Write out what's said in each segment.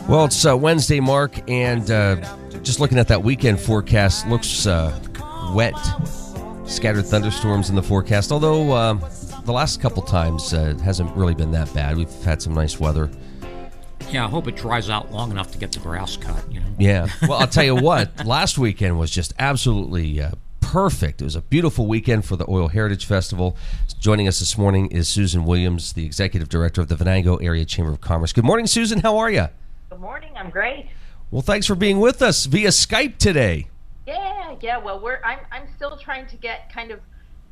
Well, it's Wednesday, Mark, and just looking at that weekend forecast, looks wet. Scattered thunderstorms in the forecast, although the last couple times it hasn't really been that bad. We've had some nice weather. Yeah, I hope it dries out long enough to get the grass cut, Yeah. Well, I'll tell you what, last weekend was just absolutely perfect. It was a beautiful weekend for the Oil Heritage Festival. Joining us this morning is Susan Williams, the Executive Director of the Venango Area Chamber of Commerce. Good morning, Susan. How are you? Good morning. I'm great. Well, thanks for being with us via Skype today. Yeah. Well, I'm still trying to get kind of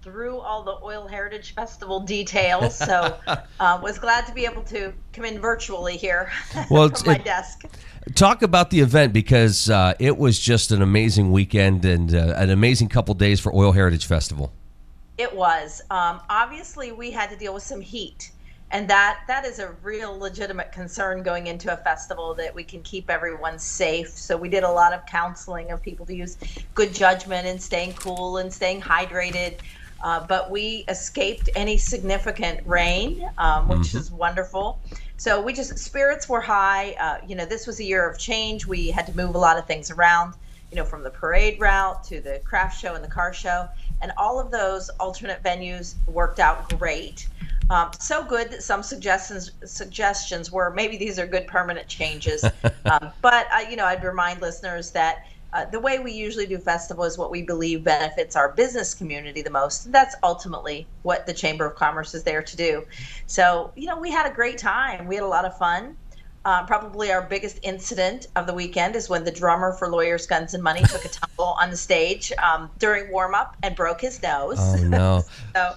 through all the Oil Heritage Festival details, so was glad to be able to come in virtually here from my desk. Talk about the event, because it was just an amazing weekend and an amazing couple days for Oil Heritage Festival. It was. Obviously, we had to deal with some heat, and that is a real legitimate concern going into a festival, that we can keep everyone safe. So we did a lot of counseling of people to use good judgment and staying cool and staying hydrated. But we escaped any significant rain, which is wonderful. So spirits were high. This was a year of change. We had to move a lot of things around, from the parade route to the craft show and the car show. And all of those alternate venues worked out great. So good that some suggestions were maybe these are good permanent changes. But I'd remind listeners that the way we usually do festival is what we believe benefits our business community the most. That's ultimately what the Chamber of Commerce is there to do. So, we had a great time. We had a lot of fun. Probably our biggest incident of the weekend is when the drummer for Lawyers, Guns, and Money took a tumble on the stage during warm-up and broke his nose. Oh, no. So,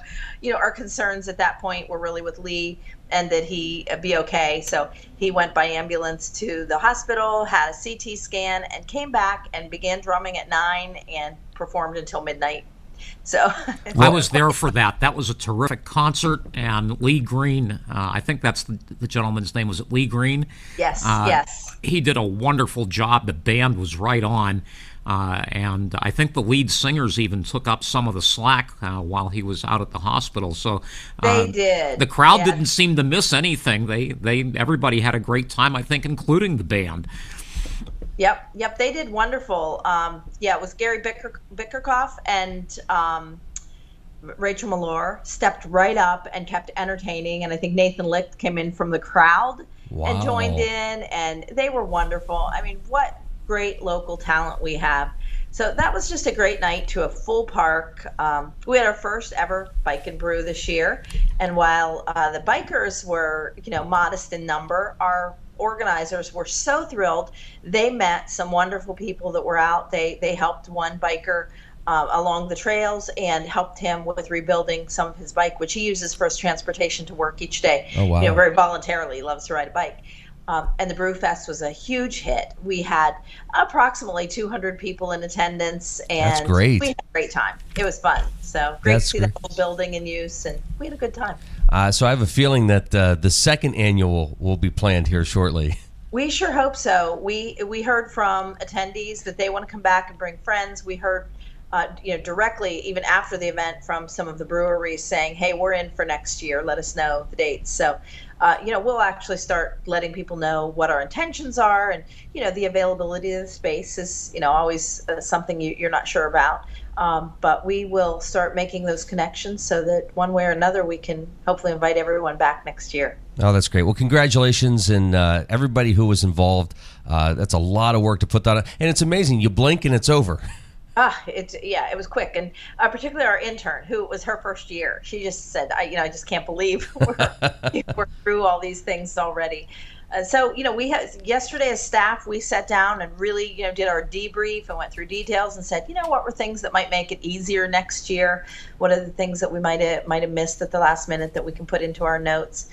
our concerns at that point were really with Lee and that he be okay. So he went by ambulance to the hospital, had a CT scan, and came back and began drumming at 9 and performed until midnight. So I was there for that. That was a terrific concert. And Lee Green, I think that's the gentleman's name. Was it Lee Green? Yes, yes. He did a wonderful job. The band was right on. And I think the lead singers even took up some of the slack while he was out at the hospital. So they did. The crowd didn't seem to miss anything. Everybody had a great time, I think, including the band. Yep. They did wonderful. It was Gary Bickerkoff and Rachel Malore stepped right up and kept entertaining. And I think Nathan Licht came in from the crowd and joined in, and they were wonderful. I mean, what great local talent we have. So that was just a great night to a full park. We had our first ever Bike and Brew this year. And while the bikers were, modest in number, our organizers were so thrilled. They met some wonderful people that were out. They helped one biker along the trails and helped him with rebuilding some of his bike, which he uses for his transportation to work each day. Oh, wow. Very voluntarily. He loves to ride a bike. And the Brew Fest was a huge hit. We had approximately 200 people in attendance, and that's great. We had a great time. It was fun. So great to see the whole building in use, and we had a good time. So I have a feeling that the second annual will be planned here shortly. We sure hope so. We heard from attendees that they want to come back and bring friends. We heard directly, even after the event, from some of the breweries saying, hey, we're in for next year. Let us know the dates. So, we'll actually start letting people know what our intentions are. And, the availability of the space is, always something you're not sure about. But we will start making those connections so that one way or another we can hopefully invite everyone back next year. Oh, that's great. Well, congratulations, and everybody who was involved. That's a lot of work to put that on. And it's amazing. You blink and it's over. It was quick, and particularly our intern, who it was her first year. She just said, I just can't believe we're through all these things already. So we had yesterday as staff, we sat down and really did our debrief and went through details and said, what were things that might make it easier next year? What are the things that we might have missed at the last minute that we can put into our notes?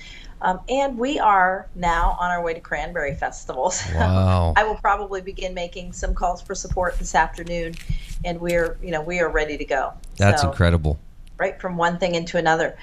And we are now on our way to Cranberry Festival. So wow. I will probably begin making some calls for support this afternoon, and we are ready to go. That's incredible. Right from one thing into another.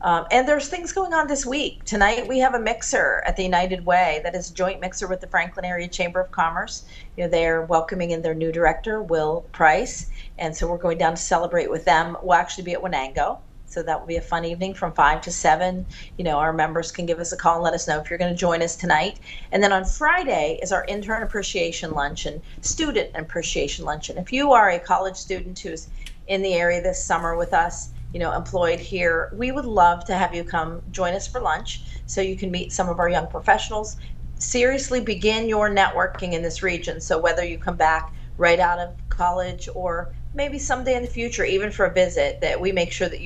And there's things going on this week. Tonight we have a mixer at the United Way that is a joint mixer with the Franklin Area Chamber of Commerce. They're welcoming in their new director, Will Price, and so we're going down to celebrate with them. We'll actually be at Venango. So that will be a fun evening from 5 to 7. Our members can give us a call and let us know if you're going to join us tonight. And then on Friday is our intern appreciation lunch and student appreciation luncheon. If you are a college student who's in the area this summer with us, employed here, we would love to have you come join us for lunch so you can meet some of our young professionals. Seriously begin your networking in this region. So whether you come back right out of college or maybe someday in the future, even for a visit, that we make sure that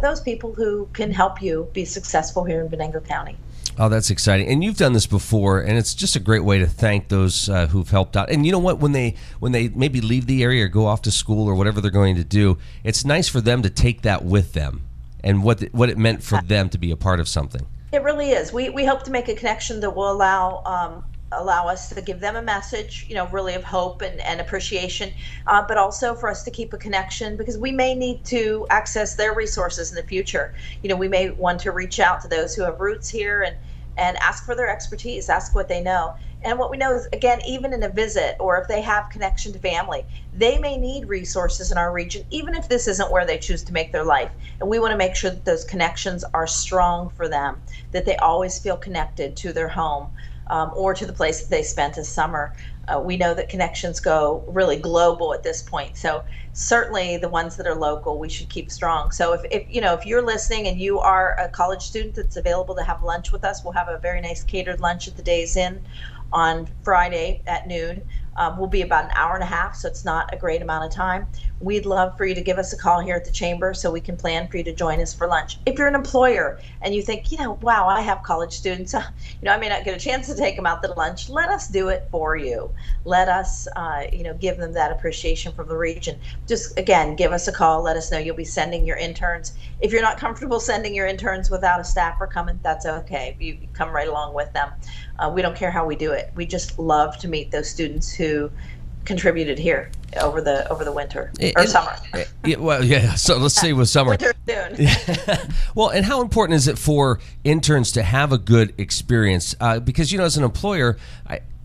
those people who can help you be successful here in Venango County. Oh, that's exciting. And you've done this before, and it's just a great way to thank those who've helped out. And you know what? When they maybe leave the area or go off to school or whatever they're going to do, it's nice for them to take that with them and what it meant for them to be a part of something. It really is. We hope to make a connection that will allow us to give them a message, really of hope and appreciation, but also for us to keep a connection because we may need to access their resources in the future. We may want to reach out to those who have roots here and ask for their expertise, ask what they know. And what we know is, again, even in a visit or if they have connection to family, they may need resources in our region, even if this isn't where they choose to make their life. And we want to make sure that those connections are strong for them, that they always feel connected to their home. Or to the place that they spent a summer. We know that connections go really global at this point. So certainly the ones that are local, we should keep strong. So if you're listening and you are a college student that's available to have lunch with us, we'll have a very nice catered lunch at the Days Inn on Friday at noon. Will be about an hour and a half, so it's not a great amount of time. We'd love for you to give us a call here at the chamber so we can plan for you to join us for lunch. If you're an employer and you think, wow, I have college students, I may not get a chance to take them out to lunch, let us do it for you. Let us, give them that appreciation from the region. Just, again, give us a call. Let us know you'll be sending your interns. If you're not comfortable sending your interns without a staffer coming, that's okay. You come right along with them. We don't care how we do it. We just love to meet those students who contributed here over the winter or summer. So let's say with summer. Winter soon. Well, and how important is it for interns to have a good experience? Because as an employer,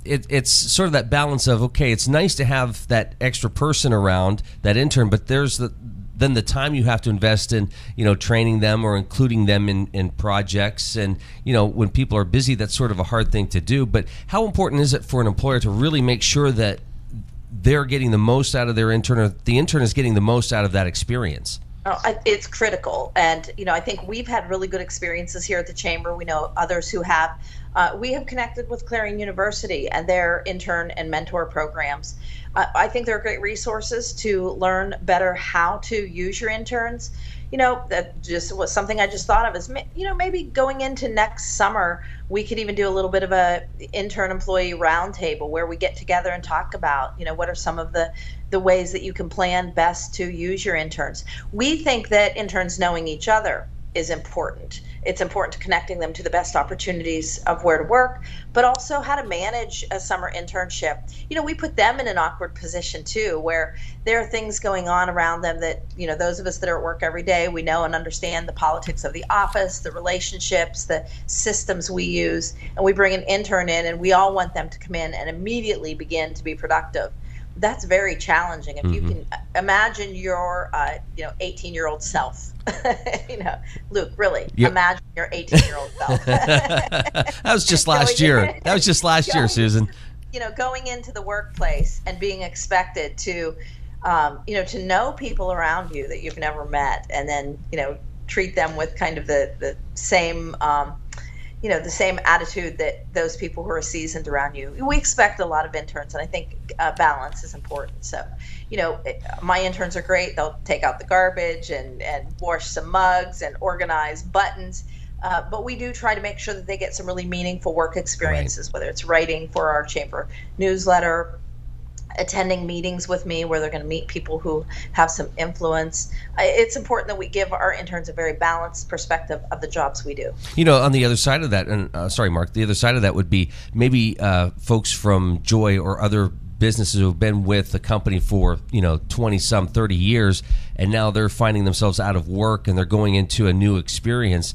it's sort of that balance of, okay, it's nice to have that extra person around, that intern, but there's then the time you have to invest in, training them or including them in projects. And, when people are busy, that's sort of a hard thing to do. But how important is it for an employer to really make sure that they're getting the most out of their intern, or the intern is getting the most out of that experience? It's critical. And, I think we've had really good experiences here at the Chamber. We know others who have. We have connected with Clarion University and their intern and mentor programs. I think they're great resources to learn better how to use your interns. That just was something I just thought of is, maybe going into next summer, we could even do a little bit of a intern employee roundtable where we get together and talk about, what are some of the ways that you can plan best to use your interns. We think that interns knowing each other is important. It's important to connecting them to the best opportunities of where to work, but also how to manage a summer internship. We put them in an awkward position too, where there are things going on around them that, those of us that are at work every day, we know and understand the politics of the office, the relationships, the systems we use, and we bring an intern in and we all want them to come in and immediately begin to be productive. That's very challenging. If you can imagine your, 18-year-old self, Luke, really, imagine your 18-year-old self. That was just last year. That was just last year, Susan. Going into the workplace and being expected to, to know people around you that you've never met, and then, treat them with kind of the same, the same attitude that those people who are seasoned around you. We expect a lot of interns, and I think balance is important. So, my interns are great. They'll take out the garbage and wash some mugs and organize buttons. But we do try to make sure that they get some really meaningful work experiences, right. Whether it's writing for our chamber newsletter, attending meetings with me where they're going to meet people who have some influence. It's important that we give our interns a very balanced perspective of the jobs we do. On the other side of that, and sorry, Mark, the other side of that would be maybe folks from Joy or other businesses who have been with the company for 20-some, 30 years, and now they're finding themselves out of work and they're going into a new experience.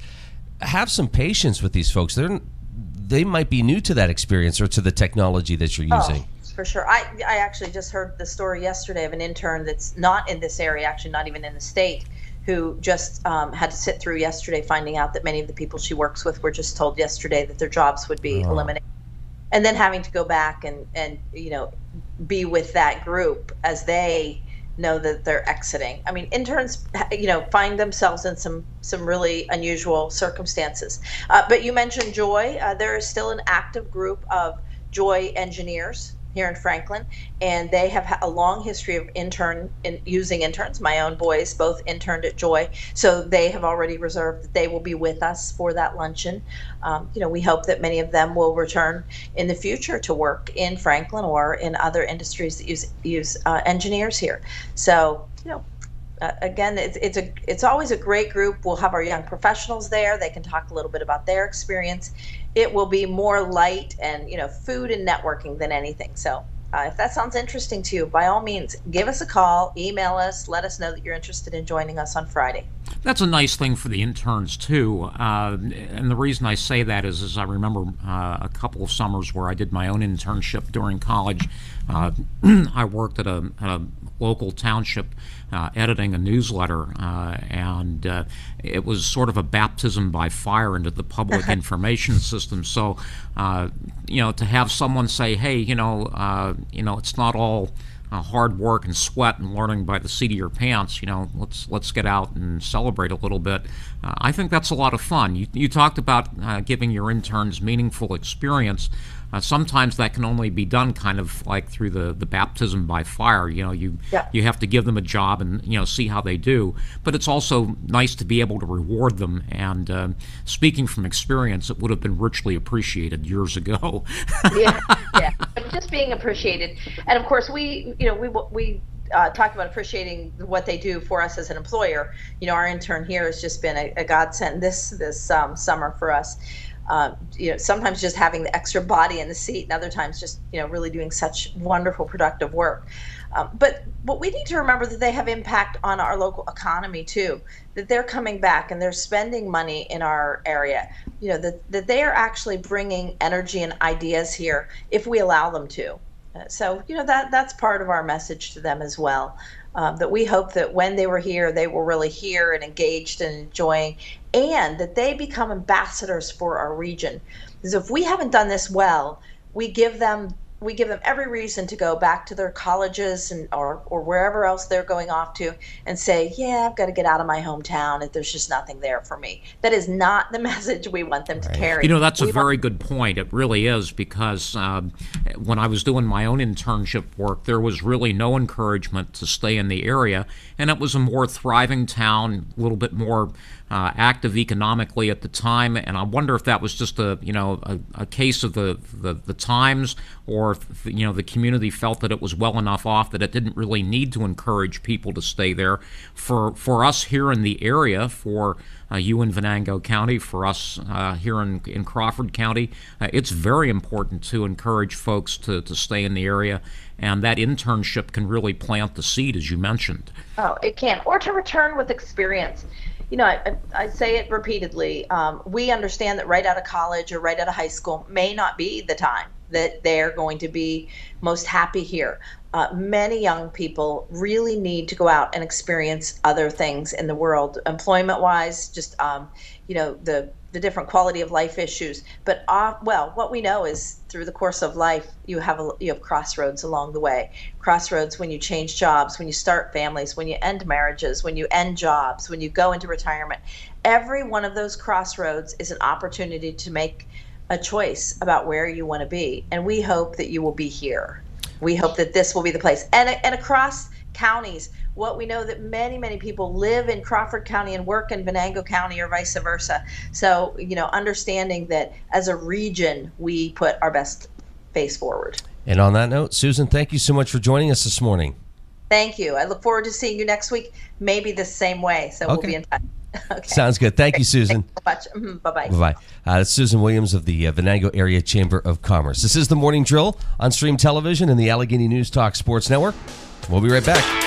Have some patience with these folks. They might be new to that experience or to the technology that you're using. For sure. I actually just heard the story yesterday of an intern that's not in this area, actually not even in the state, who just had to sit through yesterday finding out that many of the people she works with were just told yesterday that their jobs would be eliminated. And then having to go back and be with that group as they know that they're exiting. I mean, interns, find themselves in some really unusual circumstances. But you mentioned Joy. There is still an active group of Joy engineers here in Franklin, and they have a long history of using interns. My own boys both interned at Joy, so they have already reserved that they will be with us for that luncheon. We hope that many of them will return in the future to work in Franklin or in other industries that use engineers here. So, again, it's always a great group. We'll have our young professionals there. They can talk a little bit about their experience. It will be more light and food and networking than anything. So if that sounds interesting to you, by all means, give us a call, email us, let us know that you're interested in joining us on Friday. That's a nice thing for the interns too, and the reason I say that is I remember a couple of summers where I did my own internship during college. I worked at a local township editing a newsletter, and it was sort of a baptism by fire into the public information system. So, to have someone say, "Hey, it's not all hard work and sweat and learning by the seat of your pants. Let's get out and celebrate a little bit." I think that's a lot of fun. You talked about giving your interns meaningful experience. Sometimes that can only be done kind of like through the baptism by fire. You have to give them a job and see how they do. But it's also nice to be able to reward them. And speaking from experience, it would have been richly appreciated years ago. yeah, but just being appreciated, and of course we talk about appreciating what they do for us as an employer. Our intern here has just been a godsend this summer for us. Sometimes just having the extra body in the seat, and other times just really doing such wonderful, productive work. But we need to remember that they have impact on our local economy too. That they're coming back and they're spending money in our area. That they are actually bringing energy and ideas here if we allow them to. So that's part of our message to them as well. That we hope that when they were here, they were really here and engaged and enjoying, and that they become ambassadors for our region. Because if we haven't done this well, we give them every reason to go back to their colleges or wherever else they're going off to and say, I've got to get out of my hometown if there's just nothing there for me. That is not the message we want them to carry. That's a very good point. It really is, because when I was doing my own internship work, there was really no encouragement to stay in the area, and it was a more thriving town, a little bit more active economically at the time, and I wonder if that was just a case of the times, or if, the community felt that it was well enough off that it didn't really need to encourage people to stay there. For us here in the area, for you in Venango County, for us here in Crawford County, it's very important to encourage folks to stay in the area, and that internship can really plant the seed, as you mentioned. Oh, it can, or to return with experience. I say it repeatedly. We understand that right out of college or right out of high school may not be the time that they're going to be most happy here. Many young people really need to go out and experience other things in the world, employment-wise, just the different quality of life issues. But what we know is through the course of life, you have crossroads along the way. Crossroads when you change jobs, when you start families, when you end marriages, when you end jobs, when you go into retirement. Every one of those crossroads is an opportunity to make a choice about where you want to be. And we hope that you will be here. We hope that this will be the place. And across counties, what we know that many, many people live in Crawford County and work in Venango County or vice versa. So, understanding that as a region, we put our best face forward. And on that note, Susan, thank you so much for joining us this morning. Thank you. I look forward to seeing you next week, maybe the same way. So We'll be in touch. Okay. Sounds good. Thank you, Susan. Thanks so much. Bye-bye. Bye-bye. That's Susan Williams of the Venango Area Chamber of Commerce. This is The Morning Drill on Stream Television and the Allegheny News Talk Sports Network. We'll be right back.